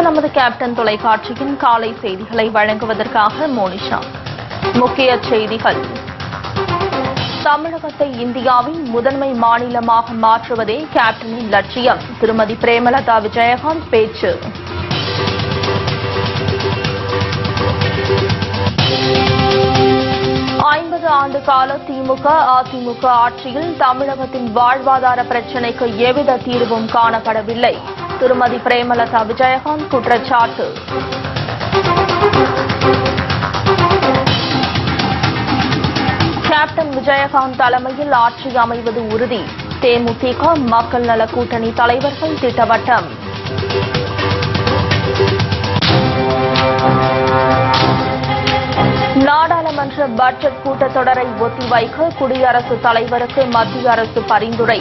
இது நமது கேப்டன் தொலைக்காட்சியின் காலை செய்திகளை வழங்குவதற்காக மோனிஷா. முக்கிய செய்திகள். தமிழகத்தை இந்தியாவின் முதன்மை மாநிலமாக மாற்றுவதே கேப்டனின் லட்சியம். திருமதி பிரேமலதா விஜயகாந்த் பேச்சு. ஆண்டு கால திமுக அதிமுக ஆட்சியில் தமிழகத்தின் வாழ்வாதார பிரச்சினைக்கு எவ்வித தீர்வும் காணப்படவில்லை. திருமதி பிரேமலதா விஜயகாந்த் குற்றச்சாட்டு. கேப்டன் விஜயகாந்த் தலைமையில் ஆட்சி அமைவது உறுதி. தேமுதிக மக்கள் நல கூட்டணி தலைவர்கள் திட்டவட்டம். நாடாளுமன்ற பட்ஜெட் கூட்டத்தொடரை ஒத்திவைக்க குடியரசுத் தலைவருக்கு மத்திய அரசு பரிந்துரை.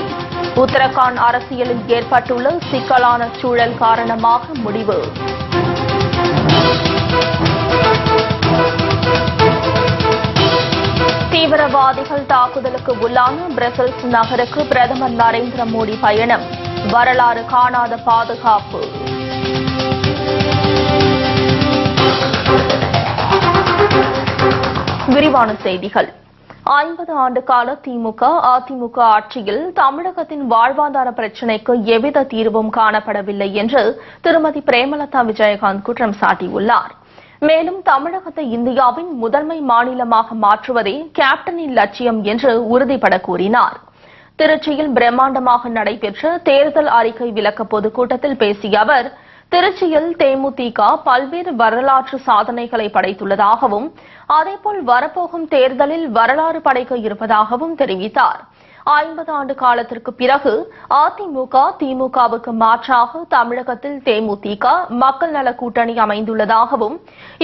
உத்தரகாண்ட் அரசியலில் ஏற்பட்டுள்ள சிக்கலான சூழல் காரணமாக முடிவு. தீவிரவாதிகள் தாக்குதலுக்கு உள்ளான பிரசல்ஸ் நகருக்கு பிரதமர் நரேந்திர மோடி பயணம். வரலாறு காணாத பாதுகாப்பு. விரிவான செய்திகள். 50 ஆண்டு கால திமுக அதிமுக ஆட்சியில் தமிழகத்தின் வாழ்வாதார பிரச்சினைக்கு எவ்வித தீர்வும் காணப்படவில்லை என்று திருமதி பிரேமலதா விஜயகாந்த் குற்றம் சாட்டியுள்ளார். மேலும் தமிழகத்தை இந்தியாவின் முதன்மை மாநிலமாக மாற்றுவதே கேப்டனின் லட்சியம் என்று உறுதிபட கூறினார். திருச்சியில் பிரம்மாண்டமாக நடைபெற்ற தேர்தல் அறிக்கை விளக்க பொதுக்கூட்டத்தில் பேசிய அவர், திருச்சியில் தேமுதிக பல்வேறு வரலாற்று சாதனைகளை படைத்துள்ளதாகவும் அதேபோல் வரப்போகும் தேர்தலில் வரலாறு படைக்க இருப்பதாகவும் தெரிவித்தார். 50 ஆண்டு காலத்திற்கு பிறகு அதிமுக திமுகவுக்கு மாற்றாக தமிழகத்தில் தேமுதிக மக்கள் நல கூட்டணி அமைந்துள்ளதாகவும்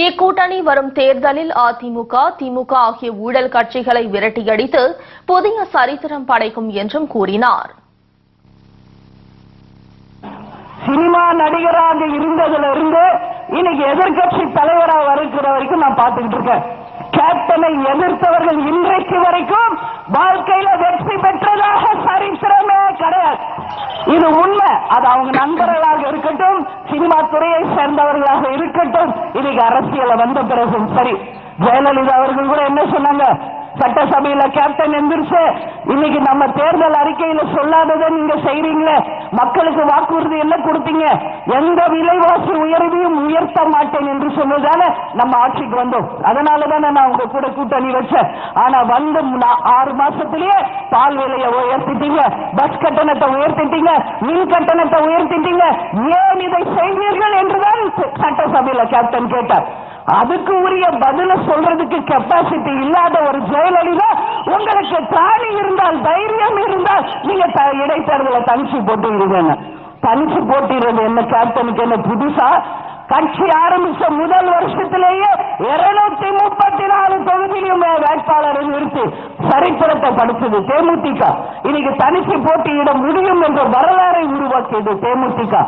இக்கூட்டணி வரும் தேர்தலில் அதிமுக திமுக ஆகிய ஊழல் கட்சிகளை விரட்டியடித்து புதிய சரித்திரம் படைக்கும் என்றும் கூறினார். சினிமா நடிகராக இருந்ததுல இருந்து இன்னைக்கு எதிர்கட்சி தலைவராக வருகிற வரைக்கும் நான் பார்த்துக்கிட்டு இருக்கேன். கேப்டனை எதிர்த்தவர்கள் இன்றைக்கு வரைக்கும் வாழ்க்கையில வெற்றி பெற்றதாக சரித்திரமே கிடையாது. இது உண்மை. அது அவங்க நண்பர்களாக இருக்கட்டும், சினிமா துறையை சேர்ந்தவர்களாக இருக்கட்டும், இன்னைக்கு அரசியல வந்த பிறகும் சரி. ஜெயலலிதா அவர்கள் கூட என்ன சொன்னாங்க, சட்டசபையில கேப்டன் எந்திரிச்சு இன்னைக்கு நம்ம தேர்தல் அறிக்கையில சொல்லாததை நீங்க செய்றீங்களே, மக்களுக்கு வாக்குறுதி என்ன கொடுத்தீங்க, எந்த விலைவாசி உயர்வையும் உயர்த்த மாட்டேன் என்று சொன்னதால நம்ம ஆட்சிக்கு வந்தோம். அதனாலதானே நான் உங்க கூட கூட்டணி வச்சேன். ஆனா வந்து 6 மாசத்திலேயே பால் விலையை உயர்த்திட்டீங்க, பஸ் கட்டணத்தை உயர்த்திட்டீங்க, மின் கட்டணத்தை உயர்த்திட்டீங்க. ஏன் இதை செய்வீர்கள் என்றுதான் சட்டசபையில கேப்டன் கேட்டார். அதுக்கு உரிய பதில சொல்றதுக்கு கெப்பாசிட்டி இல்லாத ஒரு ஜெயலலிதா, உங்களுக்கு திராணி இருந்தால் தைரியம் இருந்தால் நீங்க இடைத்தேர்தலை தனிச்சு போட்டுருங்க. தனிச்சு போட்டிடுறது என்ன கேப்டனுக்கு என்ன புதுசா? கட்சி ஆரம்பிச்ச முதல் வருஷத்திலேயே 234 தொகுதியிலும் வேட்பாளரை நிறுத்தி சரித்திரத்தை படுத்தது தேமுதிக. இன்னைக்கு தனிச்சு போட்டியிட முடியும் என்ற வரலாறை உருவாக்கியது தேமுதிக.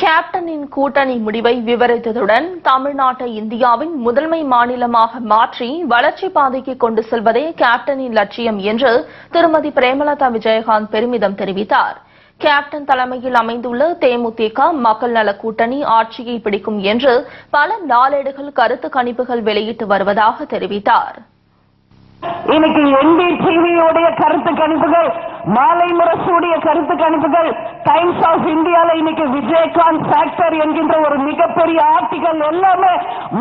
கேப்டனின் கூட்டணி முடிவை விவரித்ததுடன் தமிழ்நாட்டை இந்தியாவின் முதன்மை மாநிலமாக மாற்றி வளர்ச்சி பாதைக்கு கொண்டு செல்வதே கேப்டனின் லட்சியம் என்று திருமதி பிரேமலதா விஜயகாந்த் பெருமிதம் தெரிவித்தார். கேப்டன் தலைமையில் அமைந்துள்ள தேமுதிக மக்கள் நல கூட்டணி ஆட்சியை பிடிக்கும் என்று பல நாளேடுகள் கருத்து கணிப்புகள் வெளியிட்டு வருவதாக தெரிவித்தார். இன்னைக்கு NDTV-யுடைய கருத்து கணிப்புகள், மாலை முரசுடைய கருத்து கணிப்புகள், டைம்ஸ் ஆஃப் இந்தியால இன்னைக்கு விஜயகாந்த் ஃபேக்டர் என்கின்ற ஒரு மிகப்பெரிய ஆர்டிகல் எல்லாமே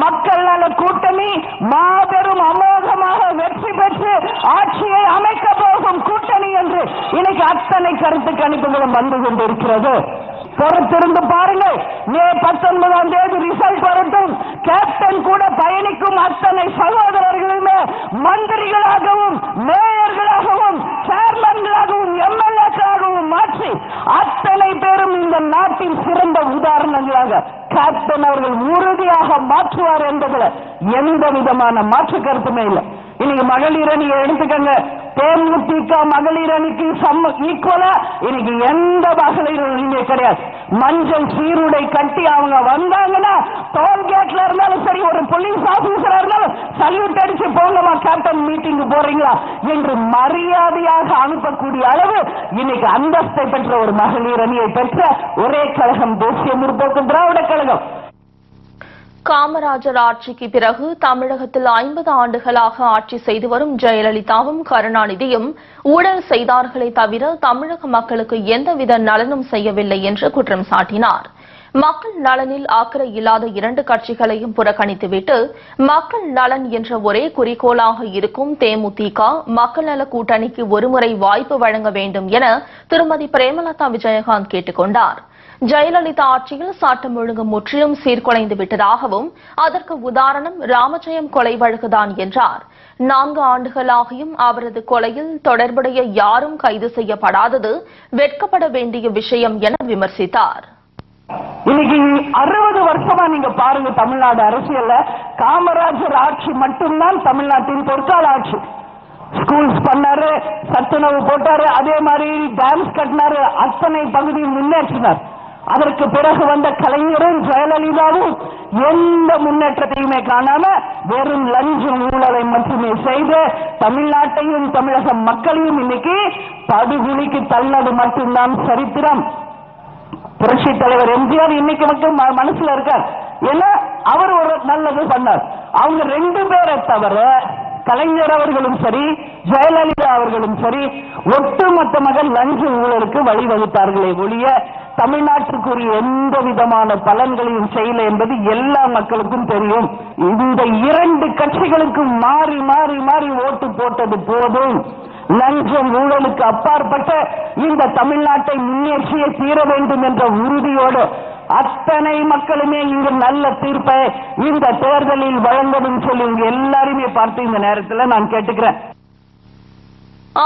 மக்கள் நல கூட்டணி மாபெரும் அமோகமாக வெற்றி பெற்று ஆட்சியை அமைக்க போகும் கூட்டணி என்று இன்னைக்கு அத்தனை கருத்து கணிப்புகளும் வந்து கொண்டிருக்கிறது. பொறுத்திருந்து பாருங்கள். மே 19ஆம் தேதி ரிசல்ட் வரட்டும். கேப்டன் கூட பயணிக்கும் அத்தனை சகோதரர்களுமே மந்திரிகளாகவும் மேயர்களாகவும் சேர்மன்களாகவும் எம்எல்ஏக்களாகவும் மாற்றி அத்தனை பேரும் இந்த நாட்டின் சிறந்த உதாரணங்களாக கேப்டன் அவர்கள் உறுதியாக மாற்றுவார் என்பதில் எந்த விதமான மாற்று கருத்துமே இல்லை. இன்னைக்கு மகளிர் அணியை எடுத்துக்கங்க. தேமுதிக மகளிர் அணிக்கு ஈக்குவலா இன்னைக்கு எந்த மகளிர் அணியுமே கிடையாது. மஞ்சள் சீருடை கட்டி அவங்க வந்தாங்கன்னா டோல்கேட்ல இருந்தாலும் சரி, ஒரு போலீஸ் ஆபீசரா இருந்தாலும் சல்யூட் அடிச்சு போங்கம்மா கேப்டன் மீட்டிங் போறீங்களா என்று மரியாதையாக அனுப்பக்கூடிய அளவு இன்னைக்கு அந்தஸ்தை பெற்ற ஒரு மகளிர் அணியை பெற்ற ஒரே கழகம் தேசிய முற்போக்கு திராவிட கழகம். காமராஜர் ஆட்சிக்கு பிறகு தமிழகத்தில் 50 ஆண்டுகளாக ஆட்சி செய்து வரும் ஜெயலலிதாவும் கருணாநிதியும் ஊழல் செய்தார்களே தவிர தமிழக மக்களுக்கு எந்தவித நலனும் செய்யவில்லை என்று குற்றம் சாட்டினார். மக்கள் நலனில் அக்கறை இல்லாத இரண்டு கட்சிகளையும் புறக்கணித்துவிட்டு மக்கள் நலன் என்ற ஒரே குறிக்கோளாக இருக்கும் தேமுதிக மக்கள் நல கூட்டணிக்கு ஒருமுறை வாய்ப்பு வழங்க வேண்டும் என திருமதி பிரேமலதா விஜயகாந்த் கேட்டுக் கொண்டார். ஜெயலலிதா ஆட்சியில் சட்டம் ஒழுங்கு முற்றிலும் சீர்குலைந்து விட்டதாகவும் அதற்கு உதாரணம் ராமஜெயம் கொலை வழக்குதான் என்றார். 4 ஆண்டுகளாகியும் அவரது கொலையில் தொடர்புடைய யாரும் கைது செய்யப்படாதது வெட்கப்பட வேண்டிய விஷயம் என விமர்சித்தார். இன்னைக்கு 60 வருஷமா நீங்க பாருங்க, தமிழ்நாடு அரசியல்ல காமராஜர் ஆட்சி மட்டும்தான் தமிழ்நாட்டின் பொற்கால ஆட்சி. ஸ்கூல்ஸ் பண்ணாரு, சத்துணவு போட்டாரு, அதே மாதிரி டேம்ஸ் கட்டினாரு, அத்தனை பகுதியும் முன்னேற்றினார். அதற்கு பிறகு வந்த கலைஞரும் ஜெயலலிதாவும் எந்த முன்னேற்றத்தையுமே காணாம வெறும் லஞ்சம் ஊழலை மட்டுமே செய்து தமிழ்நாட்டையும் தமிழக மக்களையும் இன்னைக்கு படுகொலிக்கு தள்ளது மட்டும்தான் சரித்திரம். புரட்சி தலைவர் எம்ஜிஆர் இன்னைக்கு மட்டும் மனசுல இருக்கார். ஏன்னா அவர் ஒரு நல்லது பண்ணார். அவங்க 2 பேரை தவிர கலைஞர் அவர்களும் சரி, ஜெயலலிதா அவர்களும் சரி, ஒட்டுமொத்தமாக லஞ்ச ஊழலுக்கு வழிவகுத்தார்களே ஒழிய தமிழ்நாட்டுக்குரிய எந்த விதமான பலன்களையும் செய்யல என்பது எல்லா மக்களுக்கும் தெரியும். இந்த 2 கட்சிகளுக்கும் மாறி மாறி மாறி ஓட்டு போட்டது போதும். லஞ்சம் ஊழலுக்கு அப்பாற்பட்ட இந்த தமிழ்நாட்டை முன்னேற்றியே தீர வேண்டும் என்ற உறுதியோடு அத்தனை மக்களுமே இங்கு நல்ல தீர்ப்பை இந்த தேர்தலில் வழங்கணும் சொல்லி எல்லாருமே பார்த்து இந்த நேரத்தில் நான் கேட்டுக்கிறேன்.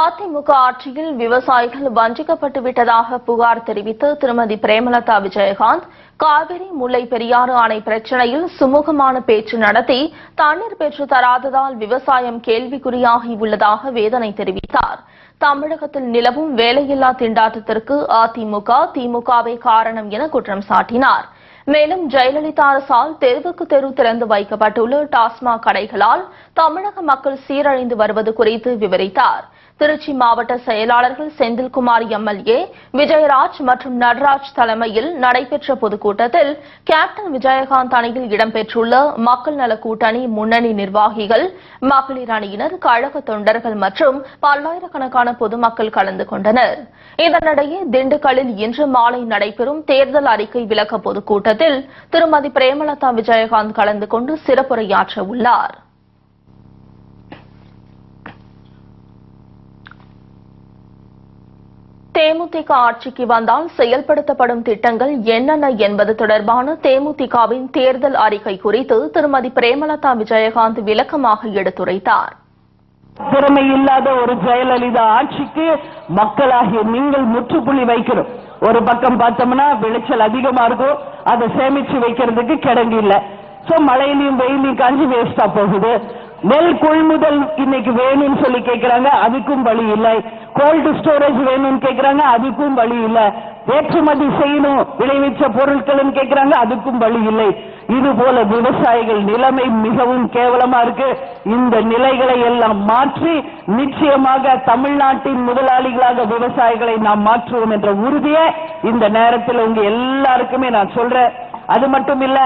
அதிமுக ஆட்சியில் விவசாயிகள் வஞ்சிக்கப்பட்டு விட்டதாக புகார் தெரிவித்து திருமதி பிரேமலதா விஜயகாந்த் காவிரி முல்லை பெரியாறு அணை பிரச்சினையில் சுமூகமான பேச்சு நடத்தி தண்ணீர் பெற்று தராததால் விவசாயம் கேள்விக்குறியாகி உள்ளதாக வேதனை தெரிவித்தார். தமிழகத்தில் நிலவும் வேலையில்லா திண்டாட்டத்திற்கு அதிமுக திமுகவே காரணம் என குற்றம் சாட்டினார். மேலும் ஜெயலலிதா அரசால் தெருவுக்கு தெரு திறந்து வைக்கப்பட்டுள்ள டாஸ்மாக் கடைகளால் தமிழக மக்கள் சீரழிந்து வருவது குறித்து விவரித்தார். திருச்சி மாவட்ட செயலாளர்கள் செந்தில்குமார் எம்எல்ஏ, விஜயராஜ் மற்றும் நடராஜ் தலைமையில் நடைபெற்ற பொதுக்கூட்டத்தில் கேப்டன் விஜயகாந்த் அணியில் இடம்பெற்றுள்ள மக்கள் நல கூட்டணி முன்னணி நிர்வாகிகள், மகளிர் அணியினர், கழக தொண்டர்கள் மற்றும் பல்லாயிரக்கணக்கான பொதுமக்கள் கலந்து கொண்டனர். இதனிடையே திண்டுக்கல்லில் இன்று மாலை நடைபெறும் தேர்தல் அறிக்கை விளக்க பொதுக்கூட்டத்தில் திருமதி பிரேமலதா விஜயகாந்த் கலந்து கொண்டு சிறப்புரையாற்ற உள்ளார். தேமுதிக ஆட்சிக்கு வந்தால் செயல்படுத்தப்படும் திட்டங்கள் என்னென்ன என்பது தொடர்பான தேமுதிகவின் தேர்தல் அறிக்கை குறித்து திருமதி பிரேமலதா விஜயகாந்த் விளக்கமாக எடுத்துரைத்தார். திறமை இல்லாத ஒரு ஜெயலலிதா ஆட்சிக்கு மக்களாகிய நீங்கள் முற்றுப்புள்ளி வைக்கிறோம். ஒரு பக்கம் பார்த்தோம்னா விளைச்சல் அதிகமா இருக்கும், அதை சேமிச்சு வைக்கிறதுக்கு கிடங்கு இல்ல. சோ மழையிலையும் வெயிலையும் காஞ்சி வேஸ்டா போகுது. நெல் கொள்முதல் இன்னைக்கு வேணும்னு சொல்லி கேட்கிறாங்க, அதுக்கும் வழி இல்லை. கோல்டு ஸ்டோரேஜ் வேணும்னு கேட்கிறாங்க, அதுக்கும் வழி இல்லை. ஏற்றுமதி செய்யணும் விளைவிச்ச பொருட்கள் கேட்கிறாங்க, அதுக்கும் வழி இல்லை. இது போல விவசாயிகள் நிலைமை மிகவும் கேவலமா இருக்கு. இந்த நிலைகளை எல்லாம் மாற்றி நிச்சயமாக தமிழ்நாட்டின் முதலாளிகளாக விவசாயிகளை நாம் மாற்றுவோம் என்ற உறுதியை இந்த நேரத்தில் உங்க எல்லாருக்குமே நான் சொல்றேன். அது மட்டும் இல்ல,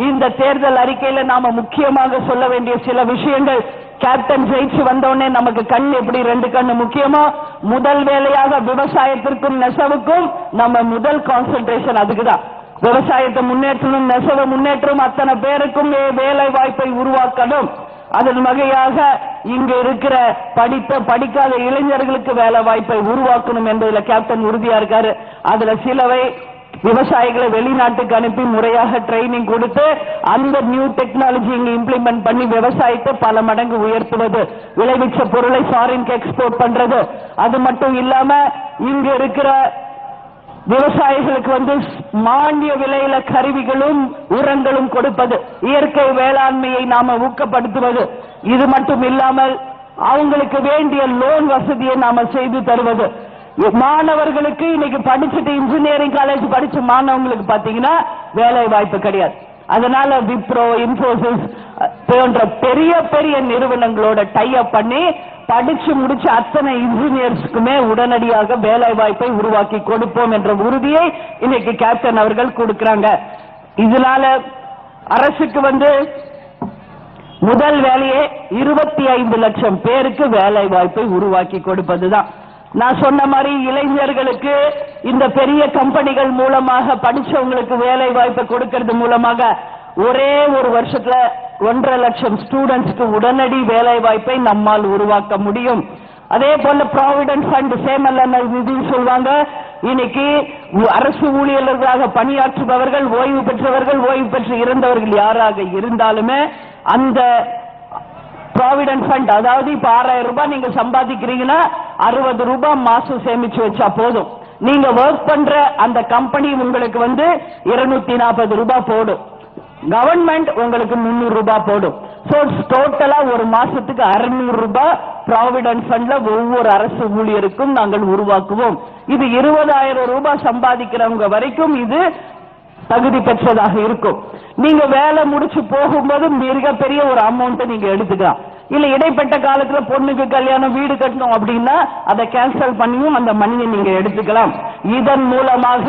இந்த தேர்தல் அறிக்கையில நாம முக்கியமாக சொல்ல வேண்டிய சில விஷயங்கள். கேப்டன் ஜெயிச்சு வந்தோடனே நமக்கு கண் எப்படி 2 கண்ணு முக்கியமோ, முதல் வேலையாக விவசாயத்திற்கும் நெசவுக்கும் நம்ம முதல் கான்சென்ட்ரேஷன் அதுக்குதான். விவசாயத்தை முன்னேற்றணும், நெசவு முன்னேற்றம், அத்தனை பேருக்கும் வேலை வாய்ப்பை உருவாக்கணும். அதன் வகையாக இங்கு இருக்கிற படிக்காத இளைஞர்களுக்கு வேலை வாய்ப்பை உருவாக்கணும் என்பதில் கேப்டன் உறுதியா இருக்காரு. அதுல சிலவை விவசாயிகளை வெளிநாட்டுக்கு அனுப்பி முறையாக ட்ரைனிங் கொடுத்து அந்த நியூ டெக்னாலஜி இங்க இம்ப்ளிமெண்ட் பண்ணி விவசாயத்தை பல மடங்கு உயர்த்துவது, விளைவிச்ச பொருளை ஃபாரின்க்கு எக்ஸ்போர்ட் பண்றது. அது மட்டும் இல்லாம இங்க இருக்கிற விவசாயிகளுக்கு மானிய விலையில கருவிகளும் உரங்களும் கொடுப்பது, இயற்கை வேளாண்மையை நாம ஊக்கப்படுத்துவது. இது மட்டும் இல்லாமல் அவங்களுக்கு வேண்டிய லோன் வசதியை நாம செய்து தருவது. மாணவர்களுக்கு இன்னைக்கு படிச்சுட்டு இன்ஜினியரிங் காலேஜ் படிச்ச மாணவங்களுக்கு பாத்தீங்கன்னா வேலை வாய்ப்பு கிடையாது. அதனால விப்ரோ, இன்ஃபோசிஸ் போன்ற பெரிய பெரிய நிறுவனங்களோட டை அப் பண்ணி படிச்சு முடிச்ச அத்தனை இன்ஜினியர்ஸ்க்குமே உடனடியாக வேலை வாய்ப்பை உருவாக்கி கொடுப்போம் என்ற உறுதியை இன்னைக்கு கேப்டன் அவர்கள் கொடுக்கிறாங்க. இதனால அரசுக்கு முதல் வேலையே 25 லட்சம் பேருக்கு வேலை வாய்ப்பை உருவாக்கி கொடுப்பதுதான். நான் சொன்ன மாதிரி இளைஞர்களுக்கு இந்த பெரிய கம்பெனிகள் மூலமாக படிச்சவங்களுக்கு வேலை வாய்ப்பை கொடுக்கிறது மூலமாக ஒரே ஒரு வருஷத்துல 1.5 லட்சம் ஸ்டூடெண்ட்ஸ்க்கு உடனடி வேலை வாய்ப்பை நம்மால் உருவாக்க முடியும். அதே போல ப்ராவிடன்ட் ஃபண்ட் சேமல்ல நிதி சொல்வாங்க. இன்னைக்கு அரசு ஊழியர்களாக பணியாற்றுபவர்கள், ஓய்வு பெற்றவர்கள், ஓய்வு பெற்று இறந்தவர்கள் யாராக இருந்தாலுமே அந்த ப்ராவிடன்ட் ஃபண்ட், அதாவது இப்ப 6000 ரூபாய் நீங்க சம்பாதிக்கிறீங்கன்னா 60 ரூபாய் மாசம் சேமிச்சு வச்சா போதும். நீங்க ஒர்க் பண்ற அந்த கம்பெனி உங்களுக்கு 240 ரூபாய் போடும். கவர்மெண்ட் உங்களுக்கு 300 ரூபாய் போடும். டோட்டலா ஒரு மாசத்துக்கு 600 ரூபாய் ப்ராவிடன்ட் ஃபண்ட்ல ஒவ்வொரு அரசு ஊழியருக்கும் நாங்கள் உருவாக்குவோம். இது 20,000 ரூபாய் சம்பாதிக்கிறவங்க வரைக்கும் இது தகுதி பெற்றதாக இருக்கும். நீங்க வேலை முடிச்சு போகும்போது மிகப்பெரிய ஒரு அமௌண்ட் நீங்க எடுத்துக்கலாம். இல்ல இடைப்பட்ட காலத்துல பொண்ணுக்கு கல்யாணம், வீடு கட்டணும் அப்படின்னா அதை கேன்சல் பண்ணியும் அந்த மணியை நீங்க எடுத்துக்கலாம். இதன் மூலமாக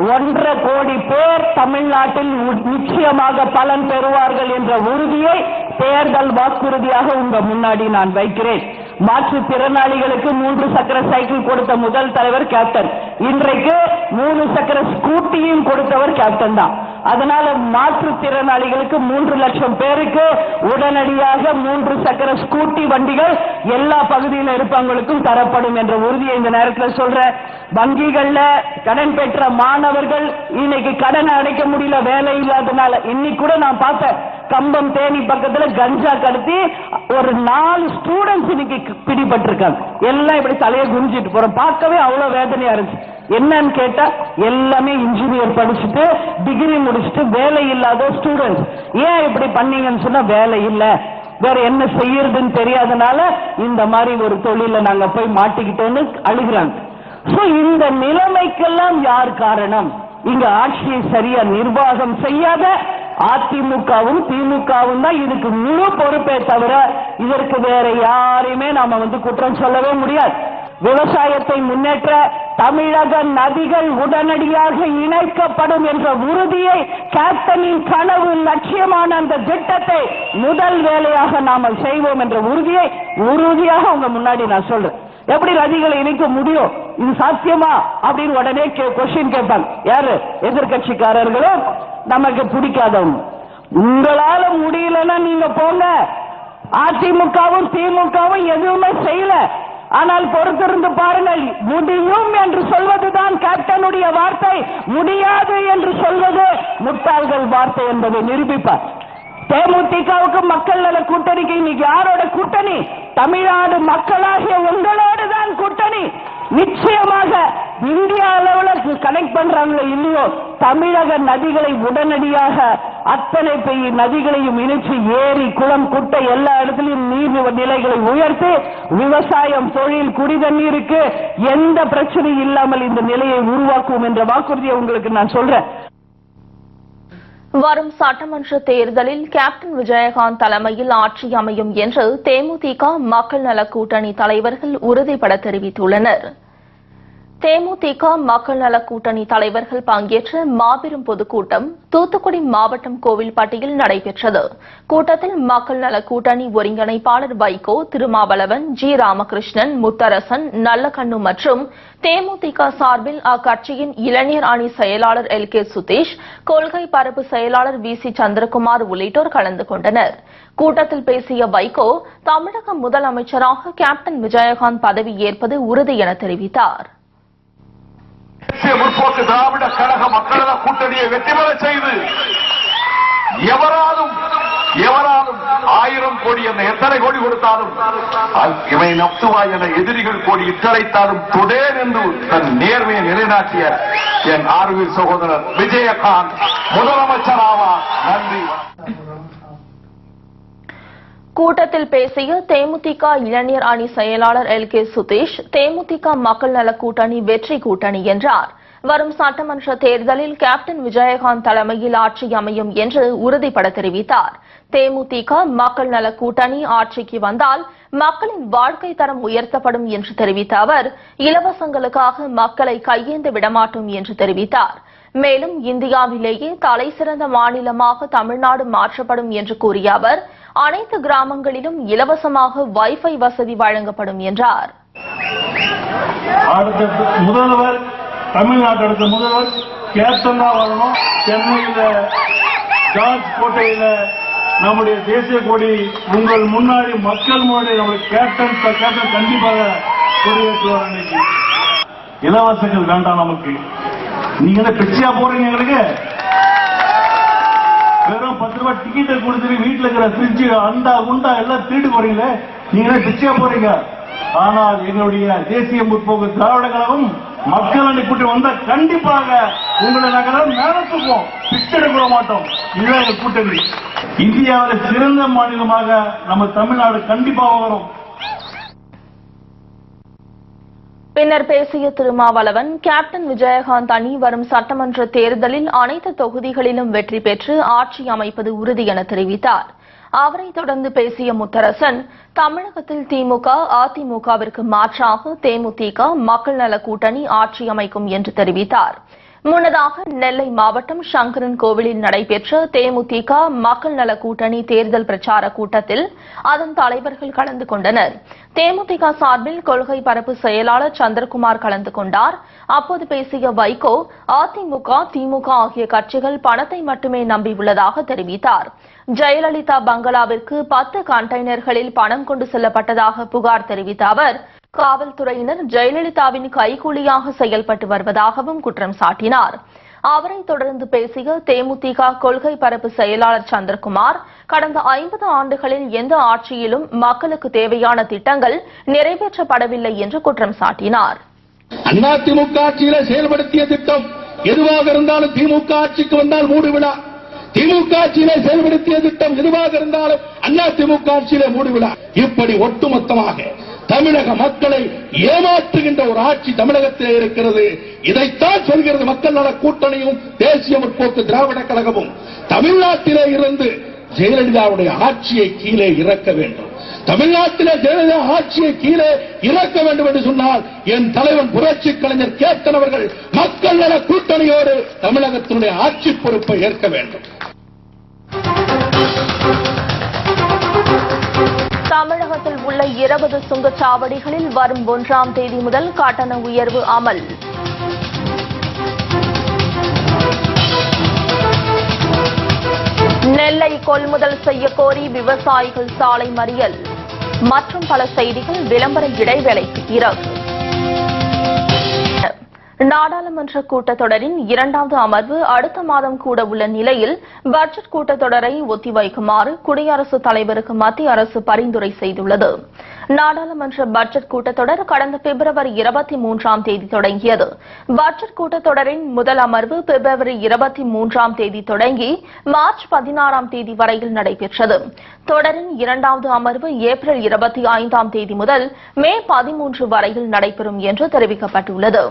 1.5 கோடி பேர் தமிழ்நாட்டில் நிச்சயமாக பலன் பெறுவார்கள் என்ற உறுதியை தேர்தல் வாக்குறுதியாக உங்க முன்னாடி நான் வைக்கிறேன். மாற்றுத்திறனாளிகளுக்கு 3 சக்கர சைக்கிள் கொடுத்த முதல் தலைவர் கேப்டன். இன்றைக்கு 3 சக்கர ஸ்கூட்டியும் கொடுத்தவர் கேப்டன் தான். அதனால மாற்றுத்திறனாளிகளுக்கு 3 லட்சம் பேருக்கு உடனடியாக 3 சக்கர ஸ்கூட்டி வண்டிகள் எல்லா பகுதியில் இருப்பவங்களுக்கும் தரப்படும் என்ற உறுதியை இந்த நேரத்தில் சொல்றேன். வங்கிகள்ல கடன் பெற்ற மாணவர்கள் இன்னைக்கு கடனை அடைக்க முடியல, வேலை இல்லாதனால. இன்னைக்கு கூட நான் பார்த்தேன், கம்பம் தேனி பக்கத்துல கஞ்சா கடத்தி ஒரு 4 ஸ்டூடெண்ட்ஸ் இன்னைக்கு பிடிபட்டிருக்காங்க. எல்லாம் இப்படி தலையை குனிஞ்சிட்டு போறோம். பார்க்கவே அவ்வளவு வேதனையா இருந்துச்சு. என்னன்னு கேட்டா எல்லாமே இன்ஜினியர் படிச்சுட்டு டிகிரி முடிச்சுட்டு வேலை இல்லாத ஸ்டூடெண்ட்ஸ். ஏன் இப்படி பண்ணீங்கன்னு சொன்னா வேலை இல்ல, வேற என்ன செய்யறதுன்னு தெரியாதனால இந்த மாதிரி ஒரு தொழில நாங்க போய் மாட்டிக்கிட்டோன்னு அழுகிறாங்க. இந்த நிலைமைக்கெல்லாம் யார் காரணம்? இங்க ஆட்சியை சரியா நிர்வாகம் செய்யாத அதிமுகவும் திமுகவும் தான் இதுக்கு முழு பொறுப்பே தவிர இதற்கு வேற யாரையுமே நாம குற்றம் சொல்லவே முடியாது. விவசாயத்தை முன்னேற்ற தமிழக நதிகள் உடனடியாக இணைக்கப்படும் என்ற உறுதியை, கேப்டனின் கனவு லட்சியமான அந்த திட்டத்தை முதல் வேலையாக நாம செய்வோம் என்ற உறுதியாக உங்க முன்னாடி நான் சொல்றேன். எப்படி நதிகளை இணைக்க முடியும், இது சாத்தியமா அப்படின்னு உடனே கொஸ்டின் கேட்பாங்க. யாரு? எதிர்கட்சிக்காரர்களும் நமக்கு பிடிக்காதவங்க. உங்களால முடியலன்னா நீங்க போங்க. அதிமுகவும் திமுகவும் எதுவுமே செய்யல. ஆனால் பொறுத்திருந்து பாருங்கள். முடியும் என்று சொல்வதுதான் கேப்டனுடைய வார்த்தை, முடியாது என்று சொல்வது முட்டாள்கள் வார்த்தை என்பதை நிரூபிப்பார். தேமுதிகவுக்கு மக்கள் நல கூட்டணிக்கு இன்னைக்கு யாரோட கூட்டணி? தமிழ்நாடு மக்களாகிய உங்களோடு தான் கூட்டணி. நிச்சயமாக இந்தியா அளவில் கனெக்ட் பண்றாங்களோ இல்லையோ, தமிழக நதிகளை உடனடியாக அத்தனை நதிகளையும் இணைச்சு ஏரி, குளம், குட்டை எல்லா இடத்திலும் நீர் நிலைகளை உயர்த்தி விவசாயம், தொழில், குடிதண்ணீருக்கு எந்த பிரச்சனையும் இல்லாமல் இந்த நிலையை உருவாக்குவோம் என்ற வாக்குறுதியை உங்களுக்கு நான் சொல்றேன். வரும் சட்டமன்ற தேர்தலில் கேப்டன் விஜயகாந்த் தலைமையில் ஆட்சி அமையும் என்று தேமுதிக மக்கள் நல கூட்டணி தலைவர்கள் உறுதிபட தெரிவித்துள்ளனர். தேமுதிக மக்கள் நல கூட்டணி தலைவர்கள் பங்கேற்ற மாபெரும் பொதுக்கூட்டம் தூத்துக்குடி மாவட்டம் கோவில்பட்டியில் நடைபெற்றது. கூட்டத்தில் மக்கள் நல கூட்டணி ஒருங்கிணைப்பாளர் வைகோ, திருமாவளவன், ஜி. ராமகிருஷ்ணன், முத்தரசன், நல்லகண்ணு மற்றும் தேமுதிக சார்பில் அக்கட்சியின் இளைஞர் அணி செயலாளர் LK சுதீஷ், கொள்கை பரப்பு செயலாளர் VC சந்திரகுமார் உள்ளிட்டோர் கலந்து கொண்டனர். கூட்டத்தில் பேசிய வைகோ, தமிழக முதலமைச்சராக கேப்டன் விஜயகாந்த் பதவி ஏற்பது உறுதி என தெரிவித்தார். முற்போக்கு திராவிட கழக மக்கள் நல கூட்டணியை வெற்றி பெற செய்து எவராலும் 1000 கோடி என எத்தனை கோடி கொடுத்தாலும் இவை நப்துவாய் என எதிரிகள் கோடி இட்டழைத்தாலும் தொடேன் என்று தன் நேர்மையை நிலைநாட்டிய என் ஆர்வீர் சகோதரர் விஜயகாந்த் முதலமைச்சராவார். நன்றி. கூட்டத்தில் பேசிய தேமுதிக இளைஞர் அணி செயலாளர் LK சுதீஷ், தேமுதிக மக்கள் நல கூட்டணி வெற்றி கூட்டணி என்றார். வரும் சட்டமன்ற தேர்தலில் கேப்டன் விஜயகாந்த் தலைமையில் ஆட்சி அமையும் என்று உறுதிபட தெரிவித்தார். தேமுதிக மக்கள் நல கூட்டணி ஆட்சிக்கு வந்தால் மக்களின் வாழ்க்கை தரம் உயர்த்தப்படும் என்று தெரிவித்த அவர், இலவசங்களுக்காக மக்களை கையேந்து விடமாட்டோம் என்று தெரிவித்தார். மேலும் இந்தியாவிலேயே தலைசிறந்த மாநிலமாக தமிழ்நாடு மாற்றப்படும் என்று கூறிய அவர், அனைத்து கிராமங்களிலும் இலவசமாக வைஃபை வசதி வழங்கப்படும் என்றார். முதல்வர் தமிழ்நாட்டு அடுத்த முதல்வர் கேப்டன் தான் வரணும். சென்னையில ஜார்ஜ் கோட்டையில நம்முடைய தேசிய கொடி உங்கள் முன்னாடி மக்கள் முன்னாடி நம்முடைய கேப்டன் கண்டிப்பாக கொடியேற்றுவார். அன்னைக்கு இலவசங்கள் வேண்டாம் நமக்கு. நீங்க என்ன பிச்சையா போறீங்க? எங்களுக்கு வெறும் 10 ரூபாய் டிக்கெட்டை கொடுத்துட்டு வீட்டுல இருக்கிற பிரிட்ஜ் அண்டா குண்டா எல்லாம் திருட்டு போறீங்களே, நீங்க என்ன பிச்சையா போறீங்க? ஆனால் எங்களுடைய தேசிய முற்போக்கு திராவிட கழகம் மக்கள் அணி கூட்டி வந்தா கண்டிப்பாக உங்களை நாங்கள் மேல தூக்குவோம், பிச்செடுக்க மாட்டோம். இதுதான் எங்க கூட்டணி. இந்தியாவில் சிறந்த மாநிலமாக நம்ம தமிழ்நாடு கண்டிப்பாக வரும். பின்னர் பேசிய திருமாவளவன், கேப்டன் விஜயகாந்த் அணி வரும் சட்டமன்ற தேர்தலில் அனைத்து தொகுதிகளிலும் வெற்றி பெற்று ஆட்சி அமைப்பது உறுதி என தெரிவித்தார். அவரை தொடர்ந்து பேசிய முத்தரசன், தமிழகத்தில் திமுக அதிமுகவிற்கு மாற்றாக தேமுதிக மக்கள் நல கூட்டணி ஆட்சி அமைக்கும் என்று தெரிவித்தார். முன்னதாக நெல்லை மாவட்டம் சங்கரன் கோவிலில் நடைபெற்ற தேமுதிக மக்கள் நல கூட்டணி தேர்தல் பிரச்சார கூட்டத்தில் அதன் தலைவர்கள் கலந்து கொண்டனர். தேமுதிக சார்பில் கொள்கை பரப்பு செயலாளர் சந்திரகுமார் கலந்து கொண்டார். அப்போது பேசிய வைகோ, அதிமுக திமுக ஆகிய கட்சிகள் பணத்தை மட்டுமே நம்பியுள்ளதாக தெரிவித்தார். ஜெயலலிதா பங்களாவிற்கு 10 கண்டெய்னர்களில் பணம் கொண்டு செல்லப்பட்டதாக புகார் தெரிவித்த அவர், காவல்துறையினர் ஜெயலலிதாவின் கைகூலியாக செயல்பட்டு வருவதாகவும் குற்றம் சாட்டினார். அவரை தொடர்ந்து பேசிய தேமுதிக கொள்கை பரப்பு செயலாளர் சந்திரகுமார், கடந்த 50 ஆண்டுகளில் எந்த ஆட்சியிலும் மக்களுக்கு தேவையான திட்டங்கள் நிறைவேற்றப்படவில்லை என்று குற்றம் சாட்டினார். அதிமுக ஆட்சியில செயல்படுத்திய திட்டம் எதுவாக இருந்தாலும் திமுக ஆட்சிக்கு வந்தால் மூடு விழா. திமுக ஆட்சியில செயல்படுத்திய திட்டம் எதுவாக இருந்தாலும் அதிமுக ஆட்சியில மூடு விழா. இப்படி ஒட்டுமொத்தமாக தமிழக மக்களை ஏமாற்றுகின்ற ஒரு ஆட்சி தமிழகத்திலே இருக்கிறது. இதைத்தான் சொல்கிறது மக்கள் நல கூட்டணியும் தேசிய முற்போக்கு திராவிட கழகமும். தமிழ்நாட்டிலே இருந்து ஜெயலலிதாவுடைய ஆட்சியை கீழே இறக்க வேண்டும். தமிழ்நாட்டிலே ஜெயலலிதா ஆட்சியை கீழே இறக்க வேண்டும் என்று சொன்னால் என் தலைவன் புரட்சி கலைஞர் கேப்டன் அவர்கள் மக்கள் நல கூட்டணியோடு தமிழகத்தினுடைய ஆட்சி பொறுப்பை ஏற்க வேண்டும். தமிழகத்தில் உள்ள 20 சுங்கச்சாவடிகளில் வரும் 1ஆம் தேதி முதல் கட்டண உயர்வு அமல். நெல்லை கொள்முதல் செய்ய கோரி விவசாயிகள் சாலை மறியல் மற்றும் பல செய்திகள் விளம்பர இடைவேளைக்கு பிறகு. நாடாளுமன்ற கூட்டத்தொடரின் 2வது அமர்வு அடுத்த மாதம் கூட உள்ள நிலையில் பட்ஜெட் கூட்டத்தொடரை ஒத்திவைக்குமாறு குடியரசுத் தலைவருக்கு மத்திய அரசு பரிந்துரை செய்துள்ளது. நாடாளுமன்ற பட்ஜெட் கூட்டத்தொடர் கடந்த பிப்ரவரி 23ஆம் தேதி தொடங்கியது. பட்ஜெட் கூட்டத்தொடரின் முதல் அமர்வு பிப்ரவரி 23ஆம் தேதி தொடங்கி மார்ச் 16ஆம் தேதி வரையில் நடைபெற்றது. தொடரின் 2வது அமர்வு ஏப்ரல் 25ஆம் தேதி முதல் மே 13 வரையில் நடைபெறும் என்று தெரிவிக்கப்பட்டுள்ளது.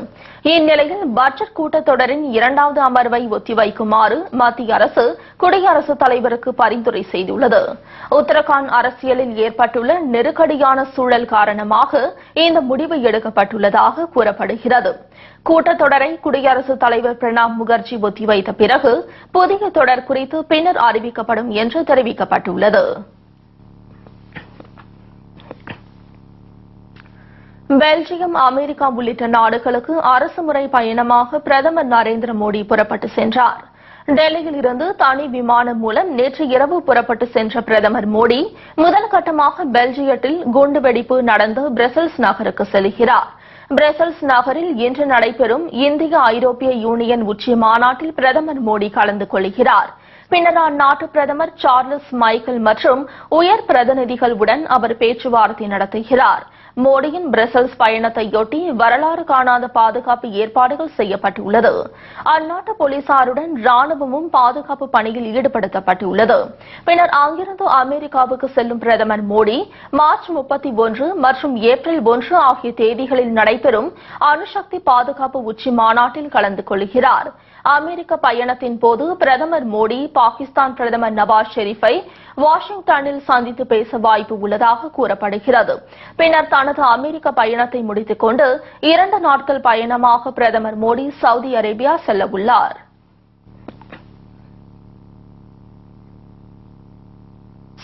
இந்நிலையில் பட்ஜெட் கூட்டத்தொடரின் 2வது அமர்வை ஒத்திவைக்குமாறு மத்திய அரசு குடியரசுத் தலைவருக்கு பரிந்துரை செய்துள்ளது. உத்தரகாண்ட் அரசியலில் ஏற்பட்டுள்ள நெருக்கடியான சூழல் காரணமாக இந்த முடிவு எடுக்கப்பட்டுள்ளதாக கூறப்படுகிறது. கூட்டத்தொடரை குடியரசுத் தலைவர் பிரணாப் முகர்ஜி ஒத்திவைத்த பிறகு புதிய தொடர் குறித்து பின்னர் அறிவிக்கப்படும் என்று தெரிவிக்கப்பட்டுள்ளது. பெல்ஜியம், அமெரிக்கா உள்ளிட்ட நாடுகளுக்கு அரசுமுறை பயணமாக பிரதமர் நரேந்திர மோடி புறப்பட்டு சென்றார். டெல்லியில் இருந்து தனி விமானம் மூலம் நேற்று இரவு புறப்பட்டு சென்ற பிரதமர் மோடி முதல் கட்டமாக பெல்ஜியத்தில் குண்டுவெடிப்பு நடந்த பிரசல்ஸ் நகருக்கு செல்கிறார். பிரசல்ஸ் நகரில் இன்று நடைபெறும் இந்திய ஐரோப்பிய யூனியன் உச்சி மாநாட்டில் பிரதமர் மோடி கலந்து கொள்கிறார். பின்னர் அந்நாட்டு பிரதமர் சார்லஸ் மைக்கேல் மற்றும் உயர் பிரதிநிதிகளுடன் அவர் பேச்சுவார்த்தை நடத்துகிறார். மோடியின் பிரசல்ஸ் பயணத்தையொட்டி வரலாறு காணாத பாதுகாப்பு ஏற்பாடுகள் செய்யப்பட்டுள்ளது. அந்நாட்டு போலீசாருடன் ராணுவமும் பாதுகாப்பு பணியில் ஈடுபடுத்தப்பட்டுள்ளது. பின்னர் அங்கிருந்து அமெரிக்காவுக்கு செல்லும் பிரதமர் மோடி மார்ச் 31 மற்றும் ஏப்ரல் 1 ஆகிய தேதிகளில் நடைபெறும் அணுசக்தி பாதுகாப்பு உச்சி மாநாட்டில் கலந்து கொள்கிறார். அமெரிக்க பயணத்தின் போது பிரதமர் மோடி பாகிஸ்தான் பிரதமர் நவாஸ் ஷெரீப்பை வாஷிங்டனில் சந்தித்து பேச வாய்ப்பு உள்ளதாக கூறப்படுகிறது. பின்னர் தனது அமெரிக்க பயணத்தை முடித்துக் கொண்டு 2 நாட்கள் பயணமாக பிரதமர் மோடி சவுதி அரேபியா செல்ல உள்ளார்.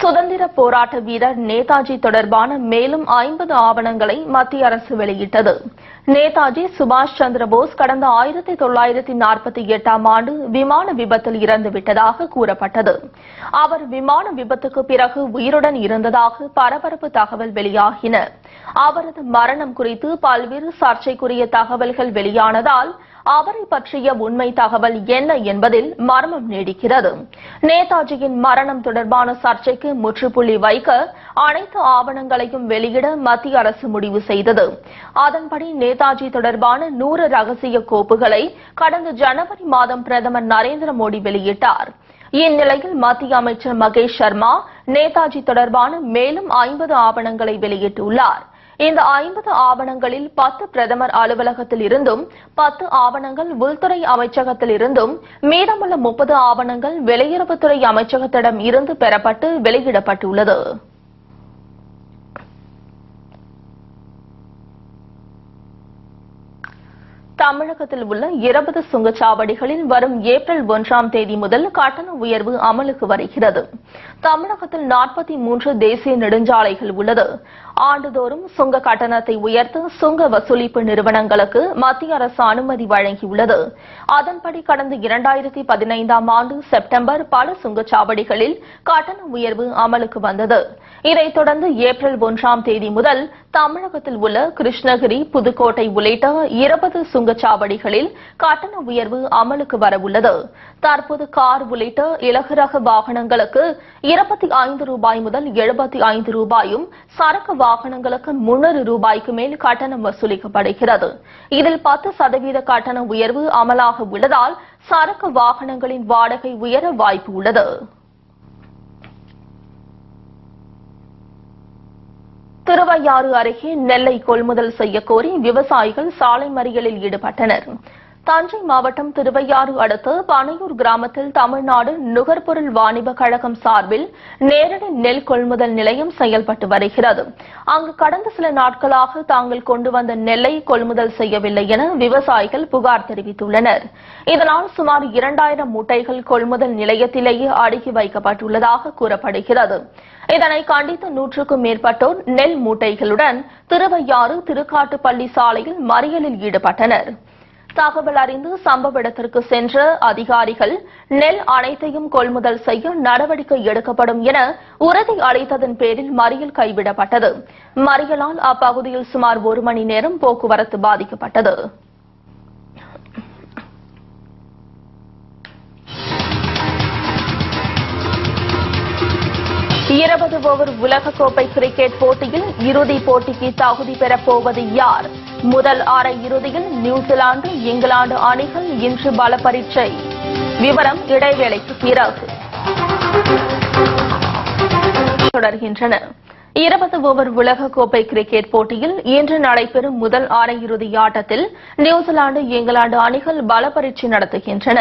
சுதந்திர போராட்ட வீரர் நேதாஜி தொடர்பான மேலும் 50 ஆவணங்களை மத்திய அரசு வெளியிட்டது. நேதாஜி சுபாஷ் சந்திர போஸ் கடந்த 1948ஆம் ஆண்டு விமான விபத்தில் இறந்துவிட்டதாக கூறப்பட்டது. அவர் விமான விபத்துக்கு பிறகு உயிருடன் இருந்ததாக பரபரப்பு தகவல் வெளியாகின. அவரது மரணம் குறித்து பல்வேறு சர்ச்சைக்குரிய தகவல்கள் வெளியானதால் அவரை பற்றிய உண்மை தகவல் என்ன என்பதில் மர்மம் நீடிக்கிறது. நேதாஜியின் மரணம் தொடர்பான சர்ச்சைக்கு முற்றுப்புள்ளி வைக்க அனைத்து ஆவணங்களையும் வெளியிட மத்திய அரசு முடிவு செய்தது. அதன்படி நேதாஜி தொடர்பான 100 ரகசிய கோப்புகளை கடந்த ஜனவரி மாதம் பிரதமர் நரேந்திர மோடி வெளியிட்டார். இந்நிலையில் மத்திய அமைச்சர் மகேஷ் சர்மா நேதாஜி தொடர்பான மேலும் 50 ஆவணங்களை வெளியிட்டுள்ளார். இந்த 50 ஆவணங்களில் 10 பிரதமர் அலுவலகத்தில் இருந்தும் 10 ஆவணங்கள் உள்துறை அமைச்சகத்தில் இருந்தும் மீதமுள்ள 30 ஆவணங்கள் வெளியுறவுத்துறை அமைச்சகத்திடம் இருந்து பெறப்பட்டு வெளியிடப்பட்டுள்ளது. தமிழகத்தில் உள்ள 20 சுங்கச்சாவடிகளில் வரும் ஏப்ரல் 1ஆம் தேதி முதல் கட்டண உயர்வு அமலுக்கு வருகிறது. தமிழகத்தில் 43 தேசிய நெடுஞ்சாலைகள் உள்ளது. ஆண்டுதோறும் சுங்க கட்டணத்தை உயர்த்த சுங்க வசூலிப்பு நிறுவனங்களுக்கு மத்திய அரசு அனுமதி வழங்கியுள்ளது. அதன்படி கடந்த 2015ஆம் ஆண்டு செப்டம்பர் பல சுங்கச்சாவடிகளில் கட்டண உயர்வு அமலுக்கு வந்தது. இதைத் தொடர்ந்து ஏப்ரல் 1ஆம் தேதி முதல் தமிழகத்தில் உள்ள கிருஷ்ணகிரி, புதுக்கோட்டை உள்ளிட்ட 20 சுங்கச்சாவடிகளில் கட்டண உயர்வு அமலுக்கு வரவுள்ளது. தற்போது கார் உள்ளிட்ட இலகு ரக வாகனங்களுக்கு ₹25 முதல் ₹75, சரக்கு வாகனங்களுக்கு ₹300 மேல் கட்டணம் வசூலிக்கப்படுகிறது. இதில் 10% கட்டண உயர்வு அமலாக உள்ளதால் சரக்கு வாகனங்களின் வாடகை உயர வாய்ப்பு உள்ளது. திருவையாறு அருகே நெல்லை கொள்முதல் செய்யக்கோரி விவசாயிகள் சாலை மறியலில் ஈடுபட்டனர். தஞ்சை மாவட்டம் திருவையாறு அடுத்த பனையூர் கிராமத்தில் தமிழ்நாடு நுகர்பொருள் வாணிப கழகம் சார்பில் நேரடி நெல் கொள்முதல் நிலையம் செயல்பட்டு வருகிறது. அங்கு கடந்த சில நாட்களாக தாங்கள் கொண்டு வந்த நெல்லை கொள்முதல் செய்யவில்லை என விவசாயிகள் புகார் தெரிவித்துள்ளனர். இதனால் சுமார் 2000 மூட்டைகள் கொள்முதல் நிலையத்திலேயே அடுக்கி வைக்கப்பட்டுள்ளதாக கூறப்படுகிறது. இதனை கண்டித்து 100க்கும் மேற்பட்டோர் நெல் மூட்டைகளுடன் திருவையாறு திருக்காட்டுப்பள்ளி சாலையில் மறியலில் ஈடுபட்டனர். தகவல் அறிந்து சம்பவ இடத்திற்கு சென்ற அதிகாரிகள் நெல் அனைத்தையும் கொள்முதல் செய்ய நடவடிக்கை எடுக்கப்படும் என உறுதி அளித்ததன் பேரில் மறியல் கைவிடப்பட்டது. மறியலால் அப்பகுதியில் சுமார் 1 மணி நேரம் போக்குவரத்து பாதிக்கப்பட்டது. ஓவர் உலகக்கோப்பை கிரிக்கெட் போட்டியில் இறுதிப் போட்டிக்கு தகுதி பெறப்போவது யார்? முதல் அரை இறுதியில் நியூசிலாந்து, இங்கிலாந்து அணிகள் இன்று பல பரீட்சை. விவரம் இடைவேளைக்கு பிறகு. தொடர்கின்றன. 20 ஓவர் உலகக்கோப்பை கிரிக்கெட் போட்டியில் இன்று நடைபெறும் முதல் அரையிறுதி ஆட்டத்தில் நியூசிலாந்து, இங்கிலாந்து அணிகள் பல பரீட்சை நடத்துகின்றன.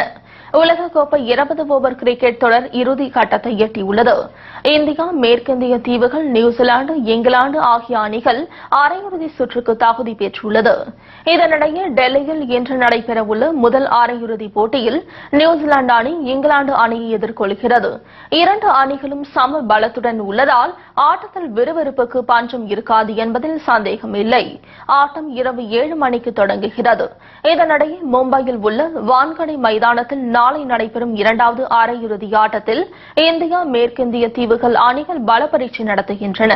உலகக்கோப்பை 20 ஓவர் கிரிக்கெட் தொடர் இறுதி கட்டத்தை எட்டியுள்ளது. இந்தியா, மேற்கிந்திய தீவுகள், நியூசிலாந்து, இங்கிலாந்து ஆகிய அணிகள் அரையிறுதி சுற்றுக்கு தகுதி பெற்றுள்ளது. இதனிடையே டெல்லியில் இன்று நடைபெறவுள்ள முதல் அரையிறுதிப் போட்டியில் நியூசிலாந்து அணி இங்கிலாந்து அணியை எதிர்கொள்கிறது. 2 அணிகளும் சம பலத்துடன் உள்ளதால் ஆட்டத்தில் விறுவிறுப்புக்கு பஞ்சம் இருக்காது என்பதில் சந்தேகமில்லை. ஆட்டம் இரவு 7 மணிக்கு தொடங்குகிறது. இதனிடையே மும்பையில் உள்ள வான்கடை மைதானத்தில் நாளை நடைபெறும் 2வது அரையிறுதி ஆட்டத்தில் இந்தியா, மேற்கிந்திய தீவுகள் அணிகள் பல பரீட்சை நடத்துகின்றன.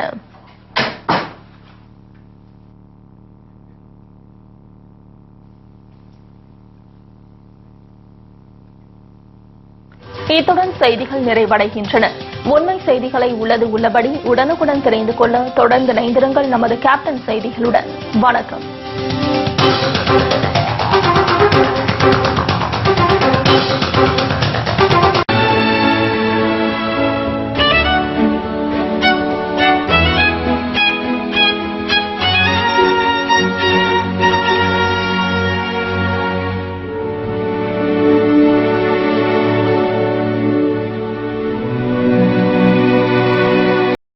இத்துடன் செய்திகள் நிறைவடைகின்றன. உண்மை செய்திகளை உள்ளது உள்ளபடி உடனுக்குடன் தெரிந்து கொள்ள தொடர்ந்து இணைந்திருங்கள் நமது கேப்டன் செய்திகளுடன். வணக்கம்.